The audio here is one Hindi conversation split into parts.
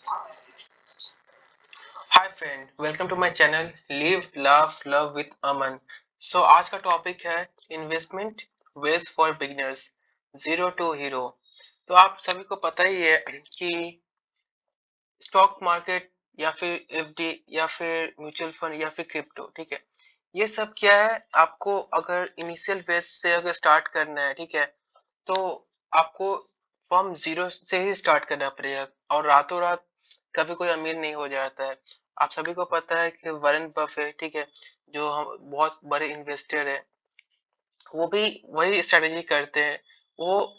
Hi friend, welcome to my channel live laugh love with Aman. आज का टॉपिक है investment ways for beginners, zero to hero. तो आप सभी को पता ही है कि स्टॉक मार्केट या फिर एफडी या फिर म्यूचुअल फंड या फिर क्रिप्टो, ठीक है, ये सब क्या है। आपको अगर इनिशियल फेज से अगर स्टार्ट करना है, ठीक है, तो आपको फ्रॉम जीरो से ही स्टार्ट करना पड़ेगा और रातों रात कभी कोई अमीर नहीं हो जाता है। आप सभी को पता है कि वॉरेन बफेट, ठीक है, जो हम बहुत बड़े इन्वेस्टर है, वो भी वही स्ट्रेटेजी करते हैं। वो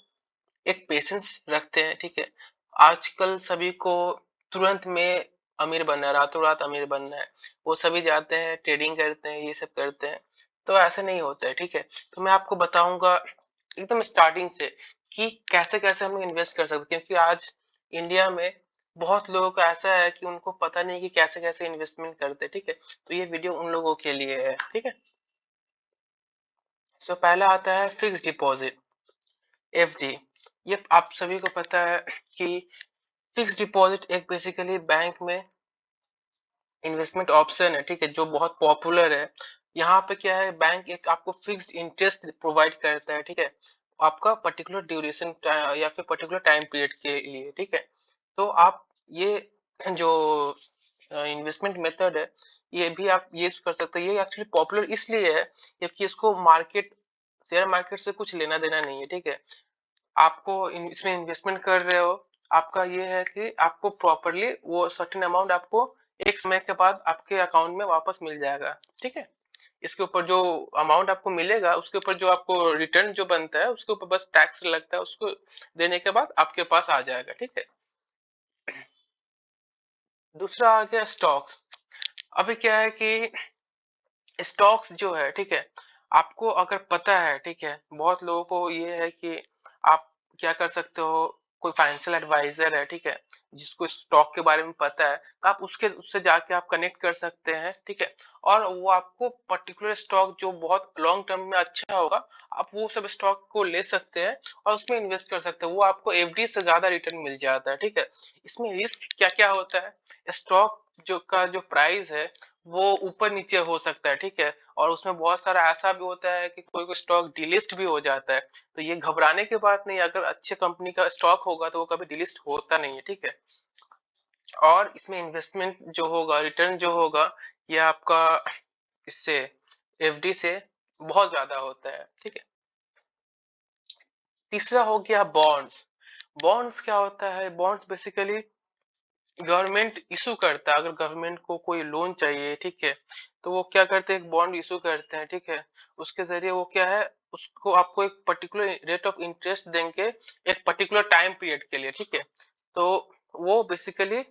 एक पेशेंस रखते हैं, ठीक है। आजकल सभी को तुरंत में अमीर बनना है, रातों रात अमीर बनना है। वो सभी जाते हैं, ट्रेडिंग करते हैं, ये सब करते हैं। तो ऐसा नहीं होता है, ठीक है। तो मैं आपको बताऊंगा एकदम स्टार्टिंग से कि कैसे कैसे हम इन्वेस्ट कर सकते हैं, क्योंकि आज इंडिया में बहुत लोगों का ऐसा है कि उनको पता नहीं कि कैसे कैसे इन्वेस्टमेंट करते हैं, ठीक है। तो ये वीडियो उन लोगों के लिए है, ठीक है। पहला आता है फिक्स डिपॉजिट, एफडी। ये आप सभी को पता है कि फिक्स डिपॉजिट एक बेसिकली बैंक में इन्वेस्टमेंट ऑप्शन है, ठीक है, जो बहुत पॉपुलर है। यहाँ पे क्या है, बैंक एक आपको फिक्स्ड इंटरेस्ट प्रोवाइड करता है, ठीक है, आपका पर्टिकुलर ड्यूरेशन या फिर पर्टिकुलर टाइम पीरियड के लिए, ठीक है। तो आप ये जो इन्वेस्टमेंट मेथड है, ये भी आप ये कर सकते हैं। ये एक्चुअली पॉपुलर इसलिए है क्योंकि इसको मार्केट, शेयर मार्केट से कुछ लेना देना नहीं है, ठीक है। आपको इसमें इन्वेस्टमेंट कर रहे हो, आपका ये है कि आपको प्रॉपरली वो सर्टेन अमाउंट आपको एक समय के बाद आपके अकाउंट में वापस मिल जाएगा, ठीक है। इसके ऊपर जो अमाउंट आपको मिलेगा, उसके ऊपर जो आपको रिटर्न जो बनता है, उसके ऊपर बस टैक्स लगता है, उसको देने के बाद आपके पास आ जाएगा, ठीक है। दूसरा आ गया स्टॉक्स। अभी क्या है कि स्टॉक्स जो है, ठीक है, आपको अगर पता है, ठीक है, बहुत लोगों को ये है कि आप क्या कर सकते हो, कोई फाइनेंशियल एडवाइजर है, ठीक है, जिसको स्टॉक के बारे में पता है, तो आप उसके उससे जाके आप कनेक्ट कर सकते हैं, ठीक है। और वो आपको पर्टिकुलर स्टॉक जो बहुत लॉन्ग टर्म में अच्छा होगा, आप वो सब स्टॉक को ले सकते हैं और उसमें इन्वेस्ट कर सकते हैं। वो आपको एफडी से ज्यादा रिटर्न मिल जाता है, ठीक है। इसमें रिस्क क्या क्या होता है, स्टॉक जो प्राइस है वो ऊपर नीचे हो सकता है, ठीक है। और उसमें बहुत सारा ऐसा भी होता है कि कोई कोई स्टॉक डिलिस्ट भी हो जाता है। तो ये घबराने की बात नहीं, अगर अच्छे कंपनी का स्टॉक होगा तो वो कभी डिलिस्ट होता नहीं है, ठीक है। और इसमें इन्वेस्टमेंट जो होगा, रिटर्न जो होगा, ये आपका इससे एफडी से बहुत ज्यादा होता है, ठीक है। तीसरा हो गया बॉन्ड्स। बॉन्ड्स क्या होता है, बॉन्ड्स बेसिकली गवर्नमेंट इशू करता है। अगर गवर्नमेंट को कोई लोन चाहिए, ठीक है, तो वो क्या करते हैं, एक बॉन्ड इशू करते हैं, ठीक है। उसके जरिए वो क्या है, उसको आपको एक पर्टिकुलर रेट ऑफ इंटरेस्ट देंगे एक पर्टिकुलर टाइम पीरियड के लिए, ठीक है। तो वो बेसिकली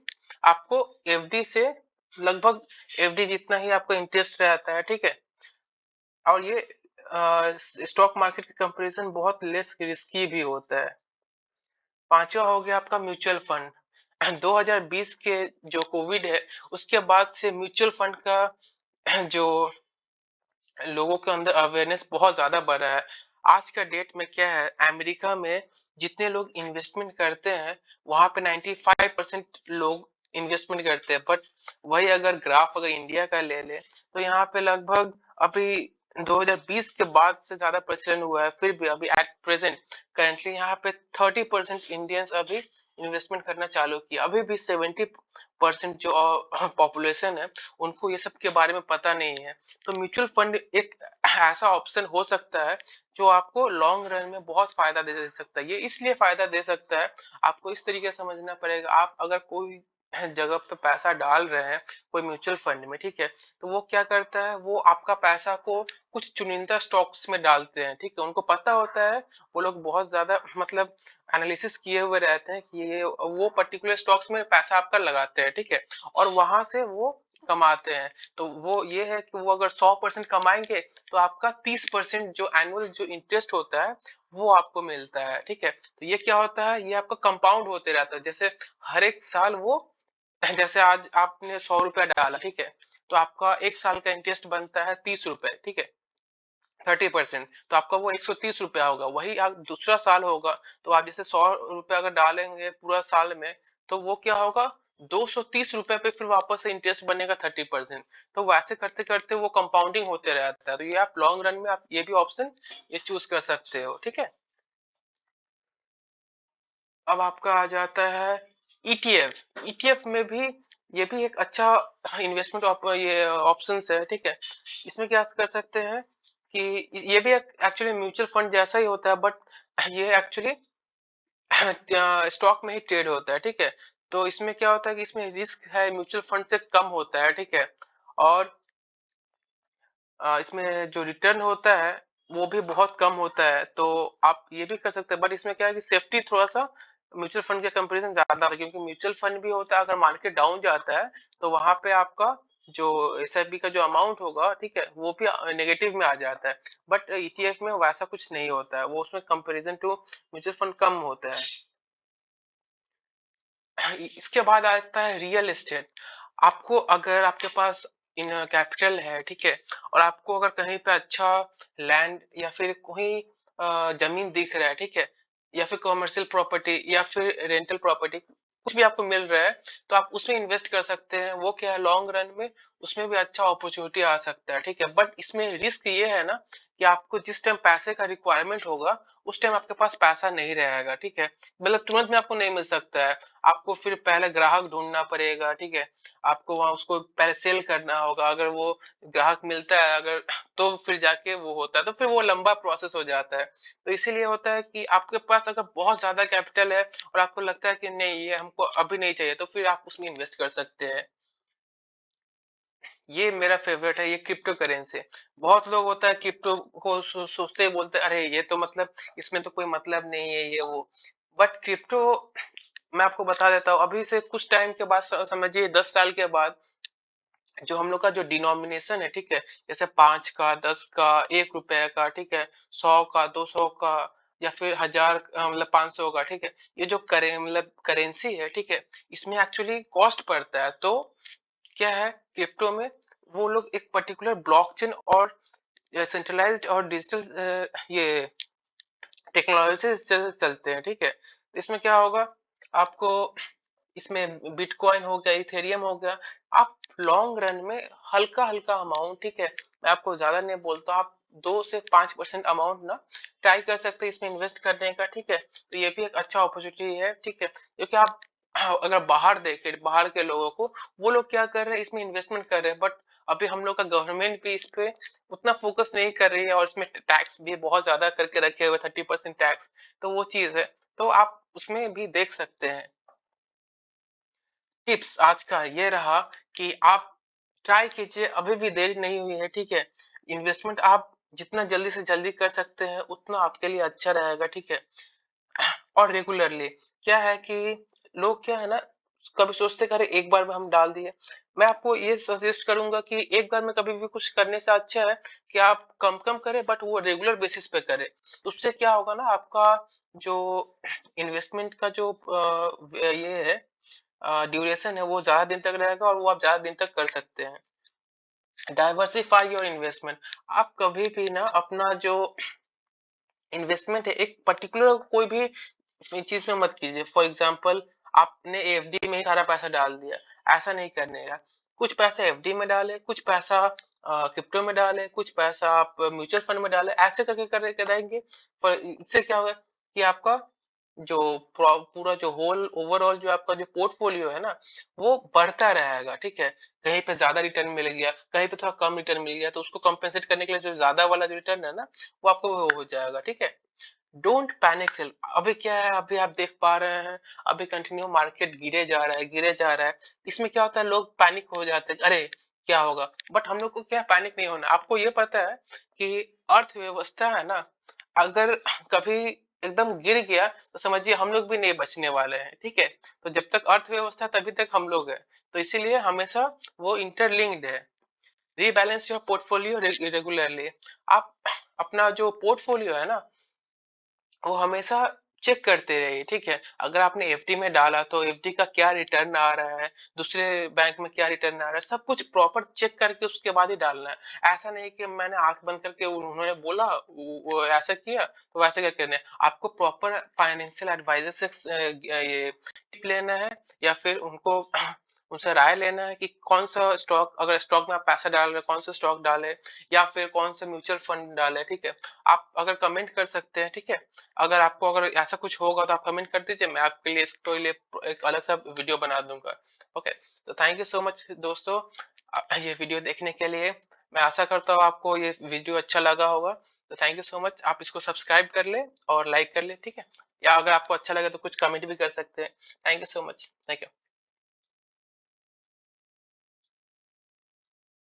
आपको एफडी से लगभग एफडी जितना ही आपका इंटरेस्ट रहता है, ठीक है। और ये स्टॉक मार्केट के कंपैरिजन बहुत लेस रिस्की भी होता है। पांचवा हो गया आपका म्यूचुअल फंड। 2020 के जो कोविड है, उसके बाद से म्यूचुअल फंड का जो लोगों के अंदर अवेयरनेस बहुत ज्यादा बढ़ा है। आज का डेट में क्या है, अमेरिका में जितने लोग इन्वेस्टमेंट करते हैं, वहां पे 95% लोग इन्वेस्टमेंट करते हैं। बट वही अगर ग्राफ अगर इंडिया का ले ले, तो यहाँ पे लगभग अभी 2020 के बाद से ज्यादा प्रचलन हुआ है। फिर भी अभी एट प्रेजेंट करेंटली यहाँ पे 30% इंडियंस अभी इन्वेस्टमेंट करना चालू किया। अभी भी 70% जो पॉपुलेशन है, उनको ये सब के बारे में पता नहीं है। तो म्यूचुअल फंड एक ऐसा ऑप्शन हो सकता है जो आपको लॉन्ग रन में बहुत फायदा दे सकता है। ये इसलिए फायदा दे सकता है, आपको इस तरीके से समझना पड़ेगा। आप अगर कोई जगह पे पैसा डाल रहे हैं, कोई म्यूचुअल फंड में, ठीक है, तो वो क्या करता है, वो आपका पैसा को कुछ चुनिंदा स्टॉक्स में डालते हैं, ठीक है। उनको पता होता है, वो लोग बहुत ज्यादा मतलब एनालिसिस किए हुए रहते हैं कि ये वो पर्टिकुलर स्टॉक्स में पैसा आपका लगाते हैं, ठीक है, और वहां से वो कमाते हैं। तो वो ये है कि वो अगर 100% कमाएंगे, तो आपका 30% जो एनुअल जो इंटरेस्ट होता है, वो आपको मिलता है, ठीक है। तो ये क्या होता है, ये आपका कंपाउंड होते रहता है। जैसे हर एक साल वो जैसे आज आपने 100 रुपया डाला, ठीक है, तो आपका एक साल का इंटरेस्ट बनता है 30 रुपए, ठीक है, 30%। तो आपका वो 130 रुपया होगा। वही आप दूसरा साल होगा, तो आप जैसे 100 रुपया अगर डालेंगे पूरा साल में, तो वो क्या होगा, ₹230 पे फिर वापस से इंटरेस्ट बनेगा 30%। तो वैसे करते-करते वो कंपाउंडिंग होते रहता है। तो ये आप लॉन्ग रन में आप ये भी ऑप्शन ये चूज़ कर सकते हो, ठीक है? अब आपका आ जाता है ईटीएफ। ईटीएफ में भी ये भी एक अच्छा इन्वेस्टमेंट ये ऑप्शंस है, ठीक है? इसमें क्या कर सकते हैं कि ये भी एक एक्चुअली म्यूचुअल फंड जैसा ही होता है, बट ये एक्चुअली स्टॉक में ही ट्रेड होता है, ठीक है? तो इसमें क्या होता है कि इसमें रिस्क है म्यूचुअल फंड से कम होता है, ठीक है? और इसमें जो रिटर्न होता है वो भी बहुत कम होता है, तो आप ये भी कर सकते हैं, बट इसमें क्या है कि सेफ्टी थोड़ा-सा म्यूचुअल फंड के कंपैरिजन ज़्यादा है, क्योंकि म्यूचुअल फंड भी होता है, अगर मार्केट डाउन जाता है तो वहाँ पे आपका जो एसआईपी का जो अमाउंट होगा, ठीक है, वो भी नेगेटिव में आ जाता है। बट ईटीएफ में वैसा कुछ नहीं होता है, वो उसमें कंपैरिजन टू म्यूचुअल फंड कम होता है। इसके बाद आता है रियल एस्टेट। आपको अगर आपके पास इन कैपिटल है, ठीक है, और आपको अगर कहीं पे अच्छा लैंड या फिर कोई जमीन दिख रहा है, ठीक है, या फिर कमर्शियल प्रॉपर्टी या फिर रेंटल प्रॉपर्टी कुछ भी आपको मिल रहा है, तो आप उसमें इन्वेस्ट कर सकते हैं। वो क्या है, लॉन्ग रन में उसमें भी अच्छा अपॉर्चुनिटी आ सकता है, ठीक है, बट इसमें रिस्क ये है ना कि आपको जिस टाइम पैसे का रिक्वायरमेंट होगा उस टाइम आपके पास पैसा नहीं रहेगा, ठीक है, मतलब तुरंत में आपको नहीं मिल सकता है। आपको फिर पहले ग्राहक ढूँढना पड़ेगा, ठीक है? आपको वहाँ उसको पहले सेल करना होगा, अगर वो ग्राहक मिलता है अगर तो फिर जाके वो होता है, तो फिर वो लंबा प्रोसेस हो जाता है। तो इसीलिए होता है कि आपके पास अगर बहुत ज़्यादा कैपिटल है और आपको लगता है कि नहीं ये हमको अभी नहीं चाहिए, तो फिर आप उसमें इन्वेस्ट कर सकते हैं। ये मेरा फ़ेवरेट है, ये क्रिप्टो करेंसी। बहुत लोग होता है क्रिप्टो को सोचते ही बोलते हैं, अरे ये तो मतलब इसमें तो कोई मतलब नहीं है ये वो। बट क्रिप्टो मैं आपको बता देता हूँ, अभी से कुछ टाइम के बाद समझिए 10 साल के बाद जो हम लोग का जो डिनोमिनेशन है, ठीक है, जैसे 5 का, 10 का, 1 रुपए का, ठीक है, 100 का, 200 का या फिर 1000 मतलब 500 का, ठीक है, ये जो मतलब करेंसी है, ठीक है, इसमें एक्चुअली कॉस्ट पड़ता है। तो क्या है क्रिप्टो में, वो लोग एक पर्टिकुलर ब्लॉकचेन और सेंट्रलाइज्ड और डिजिटल ये टेक्नोलॉजी से चलते हैं, ठीक है। इसमें क्या होगा, आपको इसमें बिटकॉइन हो गया, इथेरियम हो गया, आप लॉन्ग रन में हल्का-हल्का अमाउंट, ठीक है, मैं आपको ज़्यादा नहीं बोलता, आप 2 से 5% अमाउंट ना ट्राई कर सकते हैं इसमें इन्वेस्ट करने का, ठीक है। तो ये भी एक अच्छा अपॉर्चुनिटी है, ठीक है, क्योंकि आप अगर बाहर देखें, बाहर के लोगों को, वो लोग क्या कर रहे हैं, इसमें इन्वेस्टमेंट कर रहे हैं, बट अभी हम लोग का गवर्नमेंट भी इस पे उतना फोकस नहीं कर रही है और इसमें टैक्स भी बहुत ज़्यादा करके रखे हुए 30% टैक्स, तो वो चीज़ है। तो आप उसमें भी देख सकते हैं। टिप्स आज का ये रहा कि आप ट्राई कीजिए, अभी भी देरी नहीं हुई है, ठीक है। इन्वेस्टमेंट आप जितना जल्दी से जल्दी कर सकते हैं उतना आपके लिए अच्छा रहेगा, ठीक है। और रेगुलरली क्या है कि लोग क्या है ना, कभी सोचते हैं, अरे एक बार में हम डाल दिए। मैं आपको ये सजेस्ट करूंगा कि एक बार में कभी भी कुछ करने से अच्छा है कि आप कम कम करें, बट वो रेगुलर बेसिस पे करें। उससे क्या होगा ना, आपका जो इन्वेस्टमेंट का जो ये है ड्यूरेशन है वो ज्यादा दिन तक रहेगा और वो आप ज्यादा दिन तक कर सकते हैं। Diversify your investment. आप कभी भी ना अपना जो इन्वेस्टमेंट है एक पर्टिकुलर कोई भी चीज में मत कीजिए। फॉर एग्जांपल आपने एफडी में ही सारा पैसा डाल दिया, ऐसा नहीं करने का। कुछ पैसा एफडी में डाले, कुछ पैसा क्रिप्टो में डाले, कुछ पैसा आप म्यूचुअल फंड में डाले, ऐसे करके करेंगे। पर इससे क्या होगा कि आपका जो पूरा जो होल ओवरऑल जो आपका जो पोर्टफोलियो है ना, वो बढ़ता रहेगा, ठीक है। कहीं पे ज्यादा रिटर्न मिल गया, कहीं पे थोड़ा कम रिटर्न मिल गया, तो उसको कंपेंसेट करने के लिए जो ज्यादा वाला जो रिटर्न है ना, वो आपको वो हो जाएगा, ठीक है। Don't panic cell. अभी क्या है, अभी आप देख पा रहे हैं, अभी कंटिन्यू मार्केट गिरे जा रहा है, गिरे जा रहा है। इसमें क्या होता है, लोग पैनिक हो जाते हैं, अरे क्या होगा, बट हम लोग को क्या पैनिक नहीं होना। आपको ये पता है कि अर्थव्यवस्था है ना, अगर कभी एकदम गिर गया तो समझिए हम लोग भी नहीं बचने वाले हैं, ठीक है। तो जब तक अर्थव्यवस्था तभी तक हम लोग है। तो इसीलिए हमेशा वो इंटरलिंक्ड है। Rebalance your portfolio regularly. आप अपना जो पोर्टफोलियो है ना, वो हमेशा चेक करते रहिए, ठीक है? अगर आपने एफडी में डाला तो एफडी का क्या रिटर्न आ रहा है, दूसरे बैंक में क्या रिटर्न आ रहा है, सब कुछ प्रॉपर चेक करके उसके बाद ही डालना है। ऐसा नहीं कि मैंने आँख बंद करके उन्होंने बोला वो ऐसा किया तो वैसे करके करना है। आपको प्रॉपर फाइनेंशियल एडवाइज़र से ये टिप लेना है या फिर उनको उनसे राय लेना है कि कौन-सा स्टॉक, अगर स्टॉक में आप पैसा डाल रहे हैं, कौन-सा स्टॉक डालें या फिर कौन-सा म्यूचुअल फंड डालें, ठीक है? आप अगर कमेंट कर सकते हैं, ठीक है? अगर आपको अगर ऐसा कुछ होगा तो आप कमेंट कर दीजिए, मैं आपके लिए इसके लिए एक अलग सा वीडियो बना दूँगा। ओके, तो थैंक यू सो मच दोस्तों ये वीडियो देखने के लिए। मैं आशा करता हूँ आपको ये वीडियो अच्छा लगा होगा। तो थैंक यू सो मच। आप इसको सब्सक्राइब कर लें और लाइक कर लें, ठीक है? या अगर आपको अच्छा लगे तो कुछ कमेंट भी कर सकते हैं। Thank you so much. Thank you.